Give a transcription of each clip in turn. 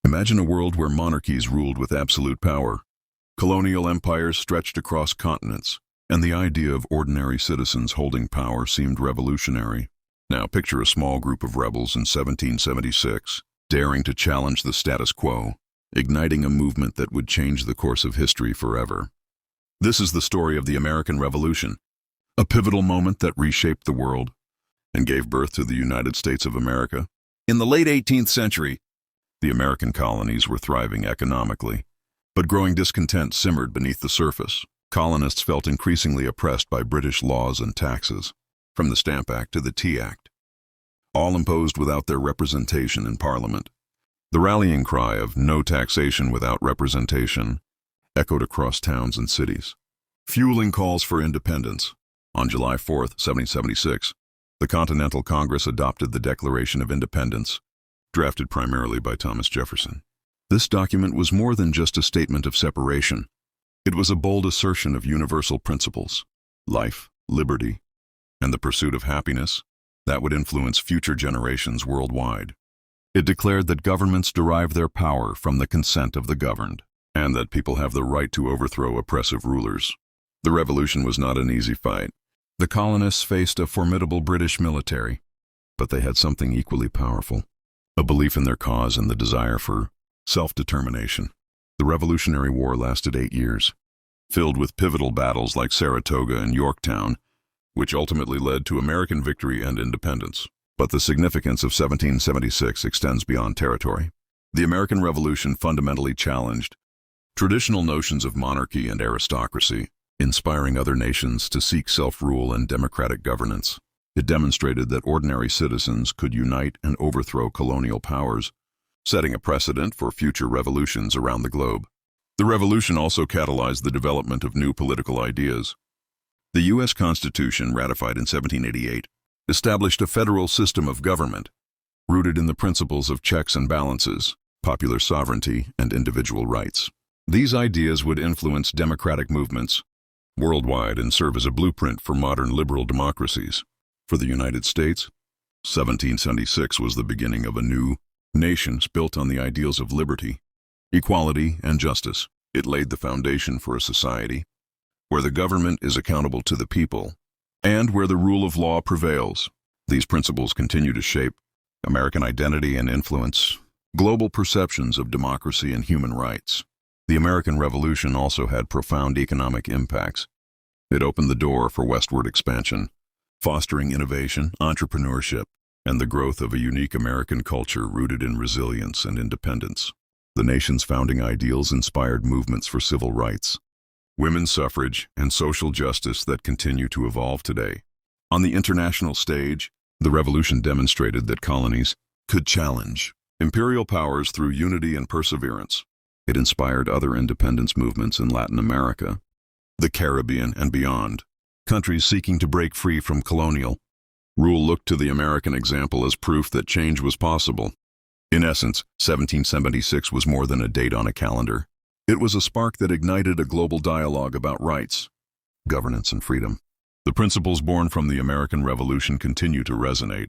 Imagine a world where monarchies ruled with absolute power, colonial empires stretched across continents, and the idea of ordinary citizens holding power seemed revolutionary. Now picture a small group of rebels in 1776, daring to challenge the status quo, igniting a movement that would change the course of history forever. This is the story of the American Revolution, a pivotal moment that reshaped the world and gave birth to the United States of America. In the late 18th century, the American colonies were thriving economically, but growing discontent simmered beneath the surface. Colonists felt increasingly oppressed by British laws and taxes, from the Stamp Act to the Tea Act, all imposed without their representation in Parliament. The rallying cry of "no taxation without representation" echoed across towns and cities, fueling calls for independence. On July 4, 1776, the Continental Congress adopted the Declaration of Independence, drafted primarily by Thomas Jefferson. This document was more than just a statement of separation. It was a bold assertion of universal principles, life, liberty, and the pursuit of happiness that would influence future generations worldwide. It declared that governments derive their power from the consent of the governed, and that people have the right to overthrow oppressive rulers. The revolution was not an easy fight. The colonists faced a formidable British military, but they had something equally powerful: a belief in their cause and the desire for self-determination. The Revolutionary War lasted 8 years, filled with pivotal battles like Saratoga and Yorktown, which ultimately led to American victory and independence. But the significance of 1776 extends beyond territory. The American Revolution fundamentally challenged traditional notions of monarchy and aristocracy, inspiring other nations to seek self-rule and democratic governance. It demonstrated that ordinary citizens could unite and overthrow colonial powers, setting a precedent for future revolutions around the globe. The revolution also catalyzed the development of new political ideas. The U.S. Constitution, ratified in 1788, established a federal system of government, rooted in the principles of checks and balances, popular sovereignty, and individual rights. These ideas would influence democratic movements worldwide and serve as a blueprint for modern liberal democracies. For the United States, 1776 was the beginning of a new nation built on the ideals of liberty, equality, and justice. It laid the foundation for a society where the government is accountable to the people and where the rule of law prevails. These principles continue to shape American identity and influence global perceptions of democracy and human rights. The American Revolution also had profound economic impacts. It opened the door for westward expansion, fostering innovation, entrepreneurship, and the growth of a unique American culture rooted in resilience and independence. The nation's founding ideals inspired movements for civil rights, women's suffrage, and social justice that continue to evolve today. On the international stage, the revolution demonstrated that colonies could challenge imperial powers through unity and perseverance. It inspired other independence movements in Latin America, the Caribbean, and beyond. Countries seeking to break free from colonial rule looked to the American example as proof that change was possible. In essence, 1776 was more than a date on a calendar. It was a spark that ignited a global dialogue about rights, governance, and freedom. The principles born from the American Revolution continue to resonate,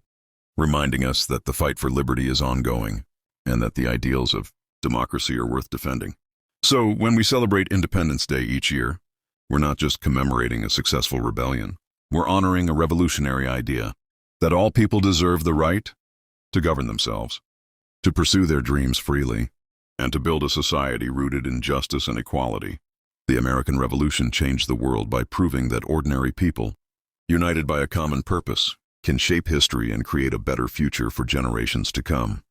reminding us that the fight for liberty is ongoing and that the ideals of democracy are worth defending. So, when we celebrate Independence Day each year, we're not just commemorating a successful rebellion. We're honoring a revolutionary idea that all people deserve the right to govern themselves, to pursue their dreams freely, and to build a society rooted in justice and equality. The American Revolution changed the world by proving that ordinary people, united by a common purpose, can shape history and create a better future for generations to come.